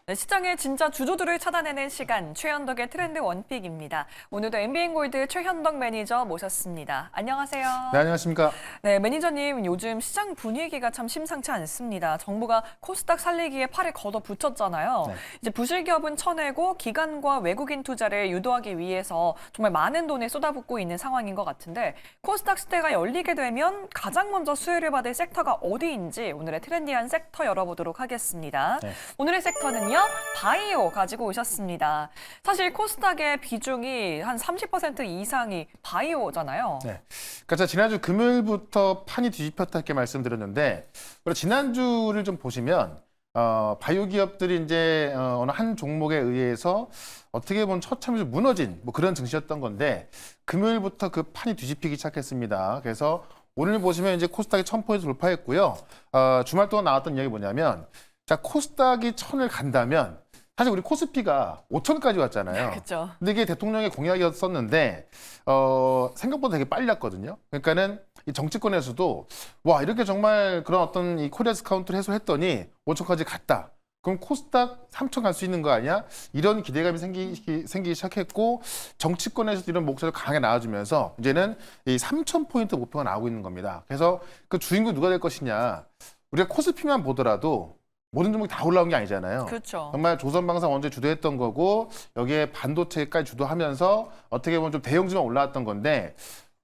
네, 시장의 진짜 주조들을 찾아내는 시간, 최현덕의 트렌드 원픽입니다. 오늘도 MBN골드 최현덕 매니저 모셨습니다. 안녕하세요. 네, 안녕하십니까. 네, 매니저님, 요즘 시장 분위기가 참 심상치 않습니다. 정부가 코스닥 살리기에 팔을 걷어붙였잖아요. 네. 이제 부실기업은 쳐내고 기관과 외국인 투자를 유도하기 위해서 정말 많은 돈을 쏟아붓고 있는 상황인 것 같은데 코스닥 시대가 열리게 되면 가장 먼저 수혜를 받을 섹터가 어디인지 오늘의 트렌디한 섹터 열어보도록 하겠습니다. 네. 오늘의 섹터는요, 바이오 가지고 오셨습니다. 사실 코스닥의 비중이 한 30% 이상이 바이오잖아요. 네. 그러니까 제가 지난주 금요일부터 판이 뒤집혔다 이렇게 말씀드렸는데, 우리 지난주를 좀 보시면 바이오 기업들이 이제 어느 한 종목에 의해서 어떻게 보면 처참히 좀 무너진 뭐 그런 증시였던 건데 금요일부터 그 판이 뒤집히기 시작했습니다. 그래서 오늘 보시면 이제 코스닥이 1000포인트 돌파했고요. 주말 동안 나왔던 이야기 뭐냐면, 자, 코스닥이 1000을 간다면 사실 우리 코스피가 5000까지 왔잖아요. 그렇죠. 근데 이게 대통령의 공약이었었는데 생각보다 되게 빨리 왔거든요. 그러니까는 이 정치권에서도 와, 이렇게 정말 그런 어떤 이 코리아 스카운트를 해소했더니 5천까지 갔다. 그럼 코스닥 3천 갈 수 있는 거 아니야? 이런 기대감이 생기기 시작했고, 정치권에서도 이런 목소리가 강하게 나와주면서 이제는 이 3,000포인트 목표가 나오고 있는 겁니다. 그래서 그 주인공 누가 될 것이냐. 우리가 코스피만 보더라도 모든 종목이 다 올라온 게 아니잖아요. 그렇죠. 정말 조선방사 원전이 주도했던 거고, 여기에 반도체까지 주도하면서 어떻게 보면 좀 대형주만 올라왔던 건데,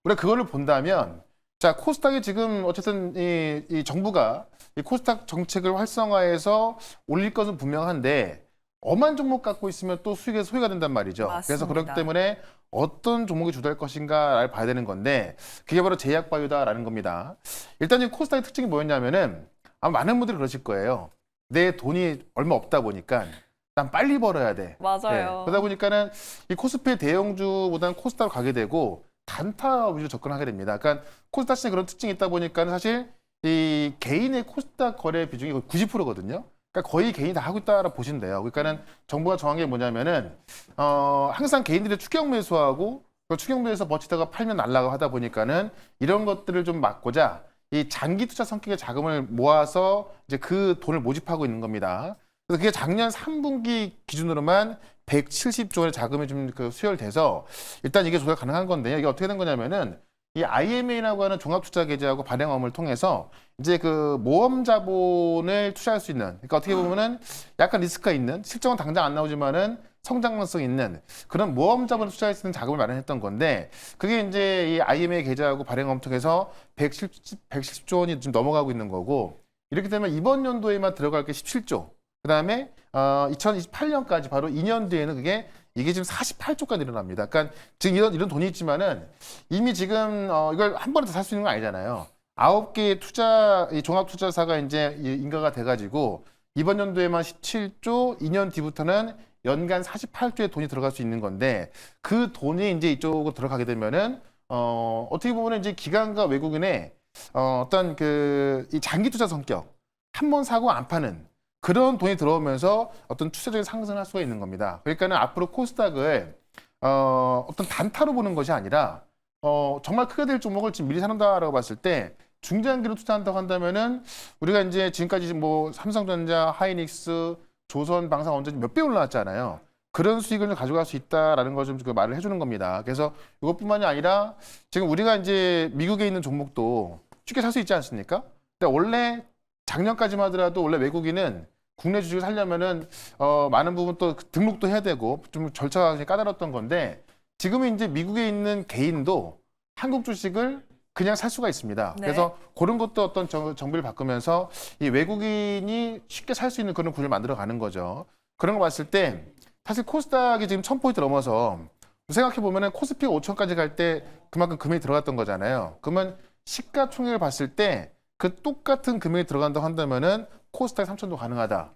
우리가 그거를 본다면, 자, 코스닥이 지금 어쨌든 이 정부가 이 코스닥 정책을 활성화해서 올릴 것은 분명한데, 엄한 종목 갖고 있으면 또 수익에 소외가 된단 말이죠. 맞습니다. 그래서 그렇기 때문에 어떤 종목이 주도할 것인가를 봐야 되는 건데, 그게 바로 제약바이오다라는 겁니다. 일단 이 코스닥의 특징이 뭐였냐면은, 아마 많은 분들이 그러실 거예요. 내 돈이 얼마 없다 보니까 난 빨리 벌어야 돼. 맞아요. 그러다 보니까는 이 코스피 대형주보다는 코스닥으로 가게 되고 단타 위주로 접근하게 됩니다. 그러니까 코스닥 시장에 그런 특징이 있다 보니까 사실 이 개인의 코스닥 거래 비중이 거의 90%거든요. 그러니까 거의 개인이 다 하고 있다라고 보시면 돼요. 그러니까는 정부가 정한 게 뭐냐면은 항상 개인들이 추격 매수하고 그 추격 매수해서 버티다가 팔면 날라가 하다 보니까는 이런 것들을 좀 막고자 이 장기 투자 성격의 자금을 모아서 이제 그 돈을 모집하고 있는 겁니다. 그래서 그게 작년 3분기 기준으로만 170조 원의 자금이 좀 그 수혈돼서 일단 이게 조달 가능한 건데요. 이게 어떻게 된 거냐면은 이 IMA라고 하는 종합투자계좌하고 발행업을 통해서 이제 그 모험 자본을 투자할 수 있는, 그러니까 어떻게 보면은 약간 리스크가 있는, 실적은 당장 안 나오지만은 성장 가능성 있는 그런 모험 자본을 투자할 수 있는 자금을 마련했던 건데, 그게 이제 이 IMA 계좌하고 발행업 통해서 110조 원이 좀 넘어가고 있는 거고, 이렇게 되면 이번 연도에만 들어갈 게 17조. 그다음에 2028년까지 바로 2년 뒤에는 이게 지금 48조까지 늘어납니다. 그러니까 지금 이런 돈이 있지만은 이미 지금 이걸 한 번에 다 살 수 있는 건 아니잖아요. 9개의 이 종합투자사가 이제 인가가 돼가지고 이번 연도에만 17조, 2년 뒤부터는 연간 48조의 돈이 들어갈 수 있는 건데, 그 돈이 이제 이쪽으로 들어가게 되면은 어떻게 보면 이제 기관과 외국인의 어떤 이 장기 투자 성격, 한 번 사고 안 파는 그런 돈이 들어오면서 어떤 추세적인 상승을 할 수가 있는 겁니다. 그러니까는 앞으로 코스닥을 어떤 단타로 보는 것이 아니라 정말 크게 될 종목을 지금 미리 사놓는다라고 봤을 때 중장기로 투자한다고 한다면은 우리가 이제 지금까지 뭐 삼성전자, 하이닉스, 조선방사원전이 몇 배 올라왔잖아요. 그런 수익을 좀 가져갈 수 있다라는 걸 좀 말을 해주는 겁니다. 그래서 이것뿐만이 아니라 지금 우리가 이제 미국에 있는 종목도 쉽게 살 수 있지 않습니까? 근데 원래 작년까지만 하더라도 원래 외국인은 국내 주식을 살려면은 많은 부분 또 등록도 해야 되고 좀 절차가 굉장히 까다로웠던 건데, 지금은 이제 미국에 있는 개인도 한국 주식을 그냥 살 수가 있습니다. 네. 그래서 그런 것도 어떤 정비를 바꾸면서 이 외국인이 쉽게 살 수 있는 그런 구조를 만들어 가는 거죠. 그런 거 봤을 때 사실 코스닥이 지금 1000포인트 넘어서 생각해 보면은 코스피가 5000까지 갈 때 그만큼 금액이 들어갔던 거잖아요. 그러면 시가총액을 봤을 때 그 똑같은 금액이 들어간다고 한다면은 코스닥이 3000도 가능하다.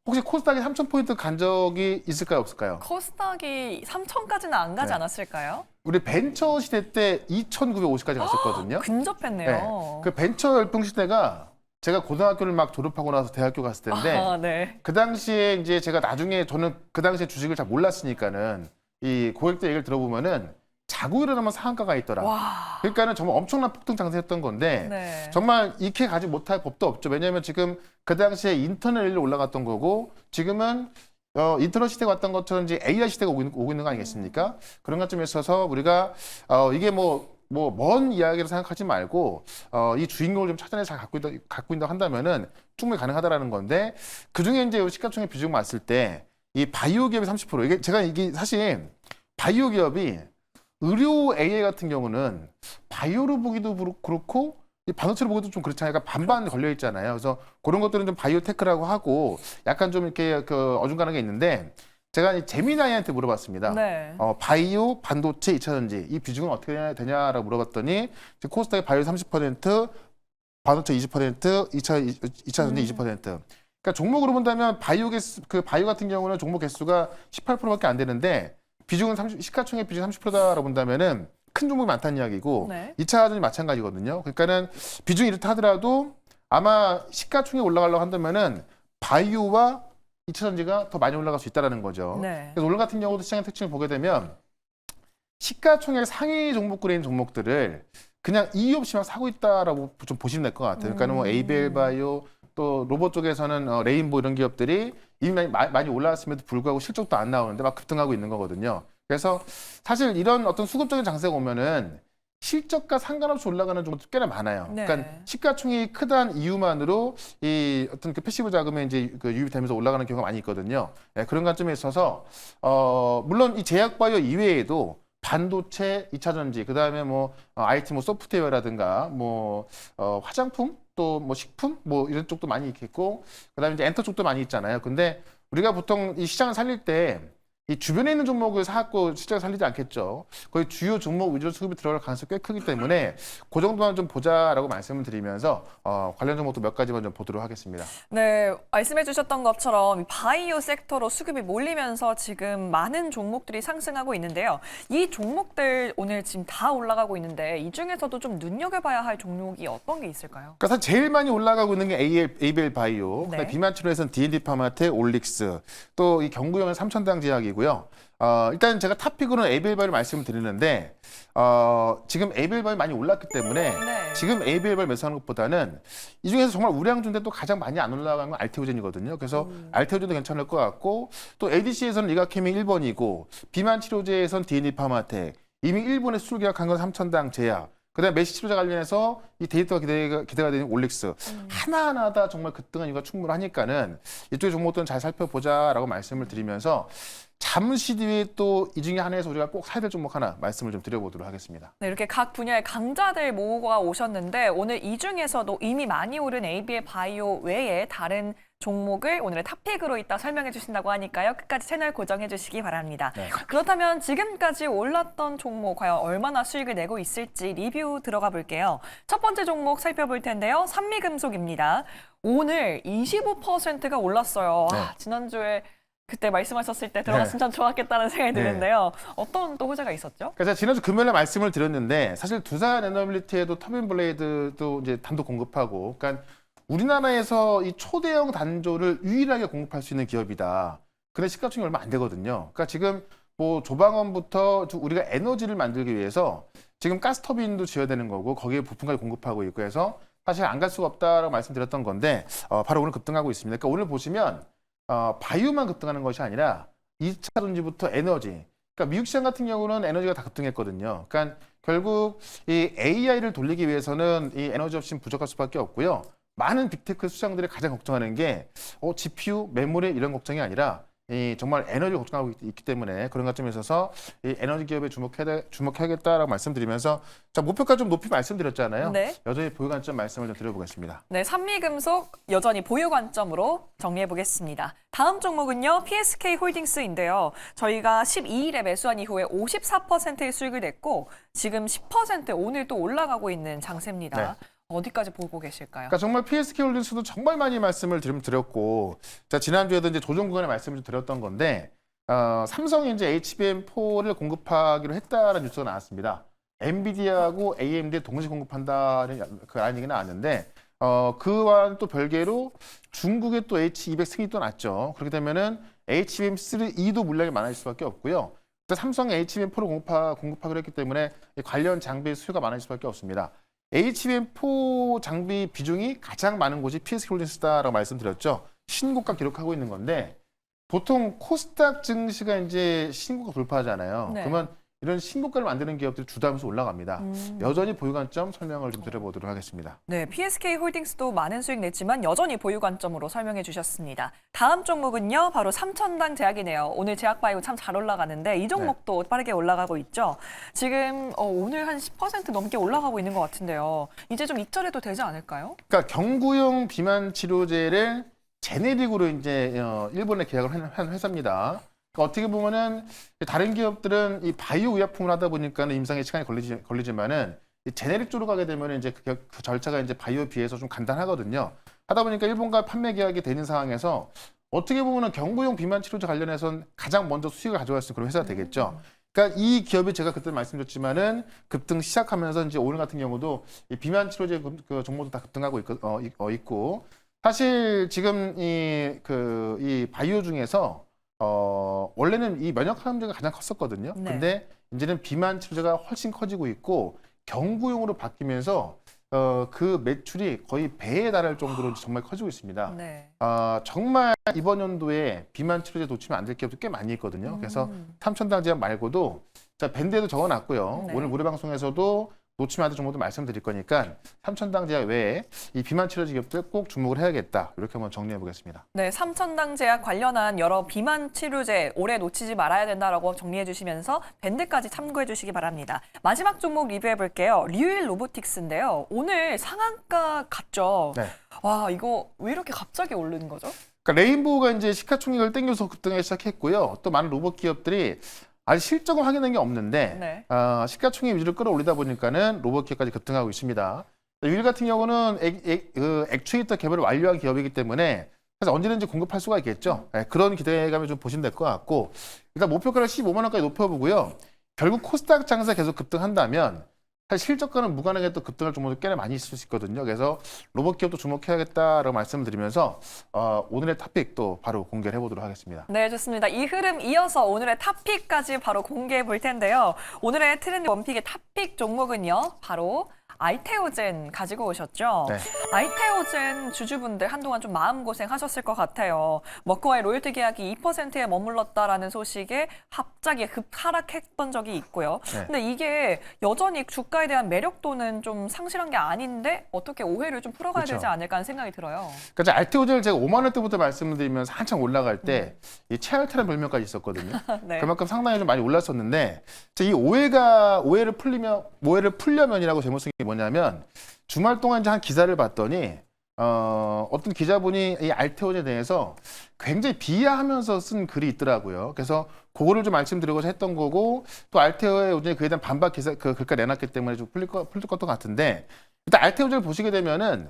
혹시 코스닥이 3000포인트 간 적이 있을까요, 없을까요? 코스닥이 3천까지는 안 가지 네. 않았을까요? 우리 벤처 시대 때 2950까지 갔었거든요. 근접했네요. 그 벤처 열풍 시대가 제가 고등학교를 막 졸업하고 나서 대학교 갔을 텐데, 아, 네. 그 당시에 이제 제가 나중에 저는 그 당시에 주식을 잘 몰랐으니까는 이 고객들 얘기를 들어보면은 자고 일어나면 상한가가 있더라. 와. 그러니까는 정말 엄청난 폭등 장세였던 건데, 네. 정말 익히 가지 못할 법도 없죠. 왜냐하면 지금 그 당시에 인터넷 일로 올라갔던 거고, 지금은 인터넷 시대가 왔던 것처럼 이제 AI 시대가 오고 있는 거 아니겠습니까? 그런 관점에 있어서 우리가 이게 먼 이야기로 생각하지 말고 이 주인공을 좀 찾아내 잘 갖고 있다 한다면은 충분히 가능하다라는 건데 그 중에 이제 시가총액 비중 봤을 때 이 바이오 기업이 30% 이게 사실 바이오 기업이 의료 AI 같은 경우는 바이오로 보기도 그렇고 이 반도체로 보기도 좀 그렇잖아요. 약간 반반 걸려 있잖아요. 그래서 그런 것들은 좀 바이오테크라고 하고 약간 좀 이렇게 어중간한 게 있는데 제가 이 제미나이한테 물어봤습니다. 네. 바이오, 반도체, 2차 전지 이 비중은 어떻게 되냐라고 물어봤더니 코스닥의 바이오 30%, 반도체 20%, 2차 전지 20%. 그러니까 종목으로 본다면 바이오 같은 경우는 종목 개수가 18%밖에 안 되는데 비중은 시가총액 비중 30%다라고 본다면은 큰 종목이 많다는 이야기고 네. 2차 전지 마찬가지거든요. 그러니까는 비중이 이렇다 하더라도 아마 시가총액 올라가려고 한다면은 바이오와 2차 전지가 더 많이 올라갈 수 있다는 거죠. 네. 그래서 오늘 같은 경우도 시장의 특징을 보게 되면 시가총액 상위 종목군에 있는 종목들을 그냥 이유 없이 막 사고 있다라고 좀 보시면 될 것 같아요. 그러니까 뭐 에이벨 바이오 또 로봇 쪽에서는 레인보 이런 기업들이 이미 많이 올라왔음에도 불구하고 실적도 안 나오는데 막 급등하고 있는 거거든요. 그래서 사실 이런 어떤 수급적인 장세가 오면은 실적과 상관없이 올라가는 종목도 꽤나 많아요. 네. 그러니까 시가총액이 크다는 이유만으로 이 어떤 그 패시브 자금에 이제 유입이 되면서 올라가는 경우가 많이 있거든요. 네, 그런 관점에 있어서 물론 이 제약바이오 이외에도 반도체, 2차 전지, 그다음에 뭐 IT 뭐 소프트웨어라든가 뭐 화장품 또 뭐 식품 뭐 이런 쪽도 많이 있겠고 그다음에 이제 엔터 쪽도 많이 있잖아요. 근데 우리가 보통 이 시장을 살릴 때 이 주변에 있는 종목을 사갖고 시장을 살리지 않겠죠. 거의 주요 종목 위주로 수급이 들어갈 가능성이 꽤 크기 때문에 그 정도만 좀 보자라고 말씀을 드리면서 관련 종목도 몇 가지만 좀 보도록 하겠습니다. 네, 말씀해 주셨던 것처럼 바이오 섹터로 수급이 몰리면서 지금 많은 종목들이 상승하고 있는데요. 이 종목들 오늘 지금 다 올라가고 있는데 이 중에서도 좀 눈여겨봐야 할 종목이 어떤 게 있을까요? 그러니까 사실 제일 많이 올라가고 있는 게 에이벨 바이오, 네. 비만 치료에서는 D&D 파마텍, 올릭스, 또 이 경구형은 삼천당 제약이고요. 일단 제가 탑픽으로는 에이벨 바이오를 말씀을 드리는데 지금 에이벨 바이오 많이 올랐기 때문에 네. 지금 에이벨 바이오 매수하는 것보다는 이 중에서 정말 우량주인데 또 가장 많이 안 올라간 건 알테오젠이거든요. 그래서 알테오젠도 괜찮을 것 같고 또 ADC에서는 리가케미 1번이고 비만 치료제에서는 D&D 파마텍 이미 일본에 수출 계약한 건 삼천당 제약. 그다음에 메시 치료제 관련해서 이 데이터가 기대가 되는 올릭스 하나하나 다 정말 급등한 이유가 충분하니까는 이쪽의 종목들은 잘 살펴보자라고 말씀을 드리면서 잠시 뒤에 또 이 중에 하나에서 우리가 꼭 사야 될 종목 하나 말씀을 좀 드려보도록 하겠습니다. 네, 이렇게 각 분야의 강자들 모으고 오셨는데 오늘 이 중에서도 이미 많이 오른 AB의 바이오 외에 다른 종목을 오늘의 탑픽으로 이따 설명해 주신다고 하니까요. 끝까지 채널 고정해 주시기 바랍니다. 네. 그렇다면 지금까지 올랐던 종목 과연 얼마나 수익을 내고 있을지 리뷰 들어가 볼게요. 첫 번째 종목 살펴볼 텐데요. 산미금속입니다. 오늘 25%가 올랐어요. 네. 지난주에 그때 말씀하셨을 때 들어갔으면 참 좋았겠다는 생각이 드는데요. 어떤 또 호재가 있었죠? 그래서 지난주 금요일에 말씀을 드렸는데 사실 두산 에너빌리티에도 터빈 블레이드도 이제 단독 공급하고, 그러니까 우리나라에서 이 초대형 단조를 유일하게 공급할 수 있는 기업이다. 근데 시가총액이 얼마 안 되거든요. 그러니까 지금 뭐 조방원부터 우리가 에너지를 만들기 위해서 지금 가스터빈도 지어야 되는 거고 거기에 부품까지 공급하고 있고 해서 사실 안 갈 수가 없다라고 말씀드렸던 건데 바로 오늘 급등하고 있습니다. 그러니까 오늘 보시면 바이오만 급등하는 것이 아니라 2차 전지부터 에너지. 그러니까 미국 시장 같은 경우는 에너지가 다 급등했거든요. 그러니까 결국 이 AI를 돌리기 위해서는 이 에너지 없이는 부족할 수밖에 없고요. 많은 빅테크 수장들이 가장 걱정하는 게 GPU, 메모리 이런 걱정이 아니라 이 정말 에너지를 걱정하고 있기 때문에 그런 관점에 있어서 이 에너지 기업에 주목해야겠다라고 말씀드리면서 자, 목표가 좀 높이 말씀드렸잖아요. 네. 여전히 보유 관점 말씀을 좀 드려보겠습니다. 네, 산미금속 여전히 보유 관점으로 정리해 보겠습니다. 다음 종목은요, PSK 홀딩스인데요. 저희가 12일에 매수한 이후에 54%의 수익을 냈고 지금 10% 오늘 또 올라가고 있는 장세입니다. 네. 어디까지 보고 계실까요? 그러니까 정말 PSK 홀딩스도 정말 많이 말씀을 드렸고, 자, 지난주에도 이제 조정 구간에 말씀을 좀 드렸던 건데, 삼성이 이제 HBM4를 공급하기로 했다는 뉴스가 나왔습니다. 엔비디아하고 AMD 동시 공급한다는 그 라인 얘기 나왔는데, 그와는 또 별개로 중국의 또 H200 승인이 또 났죠. 그렇게 되면은 HBM3E도 물량이 많아질 수밖에 없고요. 또 삼성이 HBM4를 공급하기로 했기 때문에 관련 장비 수요가 많아질 수밖에 없습니다. HBM4 장비 비중이 가장 많은 곳이 PSK 홀딩스다라고 말씀드렸죠. 신고가 기록하고 있는 건데 보통 코스닥 증시가 이제 신고가 돌파하잖아요. 네. 그러면 이런 신고가를 만드는 기업들이 주도하면서 올라갑니다. 여전히 보유 관점 설명을 좀 드려보도록 하겠습니다. 네, PSK 홀딩스도 많은 수익 냈지만 여전히 보유 관점으로 설명해 주셨습니다. 다음 종목은요, 바로 삼천당 제약이네요. 오늘 제약바이오 참 잘 올라가는데 이 종목도 빠르게 올라가고 있죠. 지금 오늘 한 10% 넘게 올라가고 있는 것 같은데요. 이제 좀 익절해도 되지 않을까요? 그러니까 경구용 비만 치료제를 제네릭으로 이제 일본에 계약을 한 회사입니다. 그러니까 어떻게 보면은 다른 기업들은 이 바이오 의약품을 하다 보니까는 임상에 시간이 걸리지만은 이 제네릭 쪽으로 가게 되면 이제 그 절차가 이제 바이오 비해서 좀 간단하거든요. 하다 보니까 일본과 판매 계약이 되는 상황에서 어떻게 보면은 경구용 비만 치료제 관련해서는 가장 먼저 수익을 가져갈 수 있는 그런 회사가 되겠죠. 그러니까 이 기업이 제가 그때 말씀드렸지만은 급등 시작하면서 이제 오늘 같은 경우도 이 비만 치료제 그 종목도 다 급등하고 있고 사실 지금 이 바이오 중에서 원래는 이 면역 항암제가 가장 컸었거든요. 네. 근데 이제는 비만 치료제가 훨씬 커지고 있고 경구용으로 바뀌면서 그 매출이 거의 배에 달할 정도로 정말 커지고 있습니다. 네. 정말 이번 연도에 비만 치료제 놓치면 안 될 기업도 꽤 많이 있거든요. 그래서 삼천당 제약 말고도 자 밴드에도 적어놨고요. 네. 오늘 무료 방송에서도 놓치면 안 될 정보도 말씀드릴 거니까 삼천당 제약 외에 이 비만 치료제 기업들 꼭 주목을 해야겠다. 이렇게 한번 정리해 보겠습니다. 네, 삼천당 제약 관련한 여러 비만 치료제 올해 놓치지 말아야 된다라고 정리해 주시면서 밴드까지 참고해 주시기 바랍니다. 마지막 종목 리뷰해 볼게요. 류일 로보틱스인데요. 오늘 상한가 갔죠? 네. 와, 이거 왜 이렇게 갑자기 오르는 거죠? 그러니까 레인보우가 이제 시가총액을 땡겨서 급등하기 시작했고요. 또 많은 로봇 기업들이 아직 실적을 확인한 게 없는데 네. 시가총액 위주로 끌어올리다 보니까는 로봇 기업까지 급등하고 있습니다. 유일 같은 경우는 액추에이터 개발을 완료한 기업이기 때문에 사실 언제든지 공급할 수가 있겠죠. 네, 그런 기대감을 좀 보시면 될 것 같고 일단 목표가를 15만 원까지 높여보고요. 결국 코스닥 장사 계속 급등한다면 사실 실적과는 무관하게 또 급등할 종목도 꽤나 많이 있을 수 있거든요. 그래서 로봇 기업도 주목해야겠다라고 말씀을 드리면서 오늘의 토픽 또 바로 공개를 해보도록 하겠습니다. 네, 좋습니다. 이 흐름 이어서 오늘의 탑픽까지 바로 공개해 볼 텐데요. 오늘의 트렌드 원픽의 탑픽 종목은요, 바로 아이테오젠 가지고 오셨죠? 네. 아이테오젠 주주분들 한동안 좀 마음고생 하셨을 것 같아요. 머커와의 로열티 계약이 2%에 머물렀다라는 소식에 갑자기 급하락했던 적이 있고요. 네. 근데 이게 여전히 주가에 대한 매력도는 좀 상실한 게 아닌데 어떻게 오해를 좀 풀어가야 그렇죠. 되지 않을까 하는 생각이 들어요. 그러니까 알테오젤 제가 5만 원대부터 말씀을 드리면서 한창 올라갈 때 이 최알타라는 별명까지 있었거든요. 네. 그만큼 상당히 좀 많이 올랐었는데 이 오해를 풀려면이라고 제목 쓴 게 뭐냐면 주말 동안 이제 한 기사를 봤더니 어떤 기자분이 이 알테오젠에 대해서 굉장히 비하하면서 쓴 글이 있더라고요. 그래서 그거를 좀 말씀드리고자 했던 거고 또 알테오에 요즘에 그에 대한 반박 기사 그 글까 내놨기 때문에 좀 풀릴 것도 같은데 일단 알테오젠을 보시게 되면은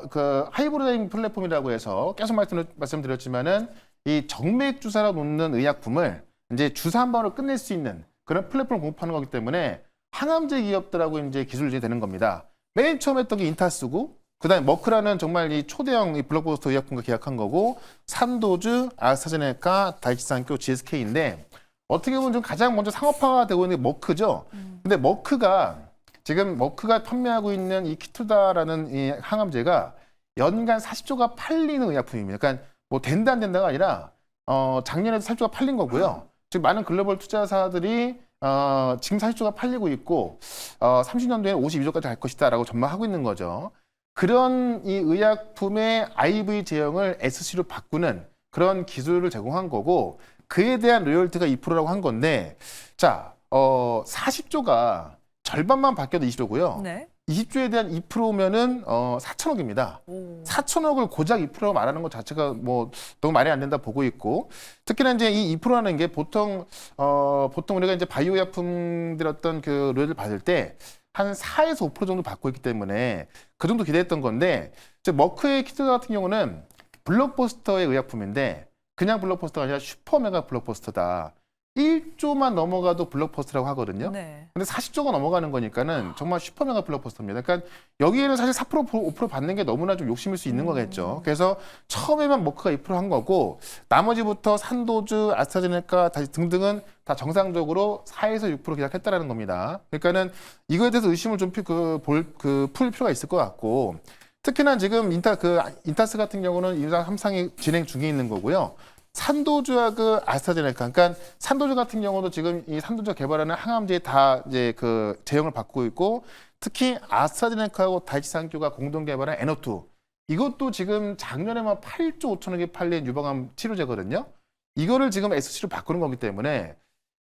그 하이브리드 플랫폼이라고 해서 계속 말씀드렸지만은 이 정맥 주사로 놓는 의약품을 이제 주사 한 번으로 끝낼 수 있는 그런 플랫폼을 공급하는 거기 때문에 항암제 기업들하고 이제 기술이 되는 겁니다. 맨 처음 했던 게 인타스고 그다음에 머크라는 정말 이 초대형 이 블록버스터 의약품과 계약한 거고 산도즈, 아스트라제네카, 다이치산교, GSK인데 어떻게 보면 좀 가장 먼저 상업화가 되고 있는 게 머크죠. 근데 지금 머크가 판매하고 있는 이 키투다라는 이 항암제가 연간 40조가 팔리는 의약품입니다. 그러니까 뭐 된다 안 된다가 아니라 작년에도 40조가 팔린 거고요. 지금 많은 글로벌 투자사들이 지금 40조가 팔리고 있고 30년도에는 52조까지 갈 것이다라고 전망하고 있는 거죠. 그런 이 의약품의 IV 제형을 SC로 바꾸는 그런 기술을 제공한 거고 그에 대한 로열티가 2%라고 한 건데 자 40조가 절반만 바뀌어도 20조고요. 네. 20조에 대한 2%면은 4천억입니다. 4천억을 고작 2%라고 말하는 것 자체가 뭐 너무 말이 안 된다 보고 있고 특히나 이제 이 2%라는 게 보통 우리가 이제 바이오 약품들 어떤 그 로열을 받을 때 한 4에서 5% 정도 받고 있기 때문에 그 정도 기대했던 건데 머크의 키트 같은 경우는 블록버스터의 의약품인데 그냥 블록버스터가 아니라 슈퍼메가 블록버스터다. 1조만 넘어가도 블록버스터라고 하거든요. 네. 근데 40조가 넘어가는 거니까는 정말 슈퍼메가 블록버스터입니다. 그러니까 여기에는 사실 4% 5% 받는 게 너무나 좀 욕심일 수 있는 거겠죠. 그래서 처음에만 머크가 2%한 거고 나머지부터 산도즈, 아스트라제네카 다시 등등은 다 정상적으로 4에서 6% 계약했다라는 겁니다. 그러니까는 이거에 대해서 의심을 좀 풀 필요가 있을 것 같고 특히나 지금 인타스 같은 경우는 임상 3상이 진행 중에 있는 거고요. 산도주하고 아스트라제네카, 그러니까 산도주 같은 경우도 지금 이 산도주 개발하는 항암제에 다 이제 그 제형을 받고 있고, 특히 아스트라제네카하고 다이치산교가 공동 개발한 NO2, 이것도 지금 작년에만 8조 5천억이 팔린 유방암 치료제거든요. 이거를 지금 SC로 바꾸는 거기 때문에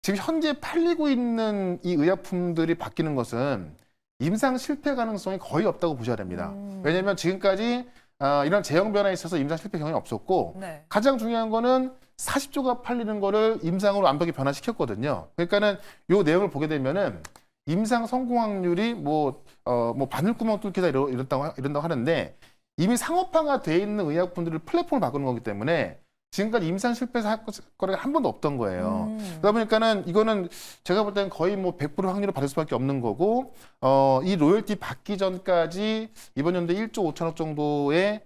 지금 현재 팔리고 있는 이 의약품들이 바뀌는 것은 임상 실패 가능성이 거의 없다고 보셔야 됩니다. 왜냐하면 지금까지 이런 제형 변화에 있어서 임상 실패 경험이 없었고, 네. 가장 중요한 거는 40조가 팔리는 거를 임상으로 완벽히 변화시켰거든요. 그러니까는 요 내용을 보게 되면은 임상 성공 확률이 뭐 바늘구멍 뚫기다 이런다고 하는데, 이미 상업화가 돼 있는 의약품들을 플랫폼을 바꾸는 거기 때문에 지금까지 임상 실패 사건이 한 번도 없던 거예요. 그러다 보니까는 이거는 제가 볼 때는 거의 뭐 100% 확률을 받을 수밖에 없는 거고, 이 로열티 받기 전까지 이번 연도에 1조 5천억 정도의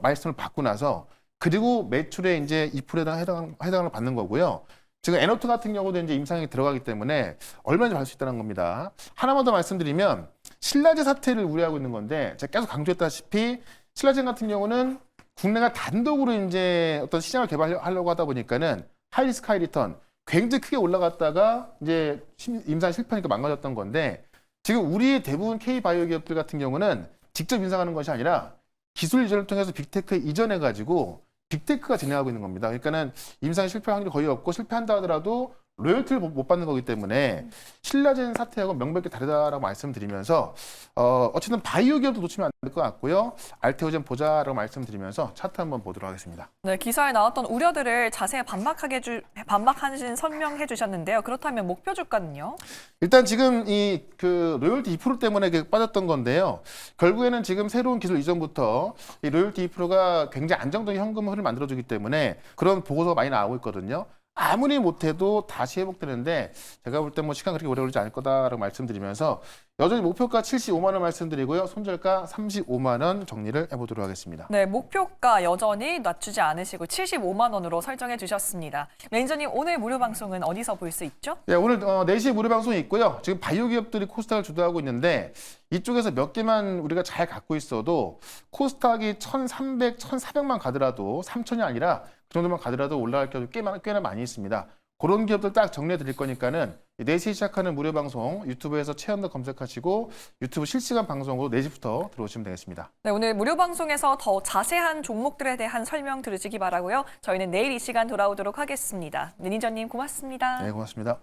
마일스톤을 받고 나서, 그리고 매출에 이제 2%에 해당을 받는 거고요. 지금 NO2 같은 경우도 이제 임상에 들어가기 때문에 얼마든지 받을 수 있다는 겁니다. 하나만 더 말씀드리면, 신라제 사태를 우려하고 있는 건데, 제가 계속 강조했다시피 신라제 같은 경우는 국내가 단독으로 이제 어떤 시장을 개발하려고 하다 보니까는 하이리스크 하이리턴, 굉장히 크게 올라갔다가 이제 임상 실패하니까 망가졌던 건데, 지금 우리 대부분 K바이오 기업들 같은 경우는 직접 임상하는 것이 아니라 기술 이전을 통해서 빅테크에 이전해가지고 빅테크가 진행하고 있는 겁니다. 그러니까는 임상 실패 확률이 거의 없고, 실패한다 하더라도 로열티를 못 받는 거기 때문에 신라젠 사태하고 명백히 다르다라고 말씀드리면서, 어쨌든 바이오 기업도 놓치면 안 될 것 같고요. 알테오젠 보자라고 말씀드리면서 차트 한번 보도록 하겠습니다. 네, 기사에 나왔던 우려들을 자세히 반박하신 설명해 주셨는데요. 그렇다면 목표 주가는요? 일단 지금 이 그 로열티 2% 때문에 빠졌던 건데요. 결국에는 지금 새로운 기술 이전부터 이 로열티 2%가 굉장히 안정적인 현금 흐름을 만들어주기 때문에 그런 보고서가 많이 나오고 있거든요. 아무리 못해도 다시 회복되는데, 제가 볼 때 뭐 시간 그렇게 오래 걸리지 않을 거다라고 말씀드리면서 여전히 목표가 75만 원 말씀드리고요. 손절가 35만 원 정리를 해보도록 하겠습니다. 네, 목표가 여전히 낮추지 않으시고 75만 원으로 설정해 주셨습니다. 매니저님, 오늘 무료 방송은 어디서 볼 수 있죠? 네, 오늘 4시에 무료 방송이 있고요. 지금 바이오 기업들이 코스닥을 주도하고 있는데, 이쪽에서 몇 개만 우리가 잘 갖고 있어도 코스닥이 1,300, 1,400만 가더라도 3,000이 아니라 그 정도만 가더라도 올라갈 기업이 꽤나 많이 있습니다. 그런 기업들 딱 정리해 드릴 거니까는 4시에 시작하는 무료 방송 유튜브에서 최현덕 검색하시고 유튜브 실시간 방송으로 4시부터 들어오시면 되겠습니다. 네, 오늘 무료 방송에서 더 자세한 종목들에 대한 설명 들으시기 바라고요. 저희는 내일 이 시간 돌아오도록 하겠습니다. 매니저님 고맙습니다. 네, 고맙습니다.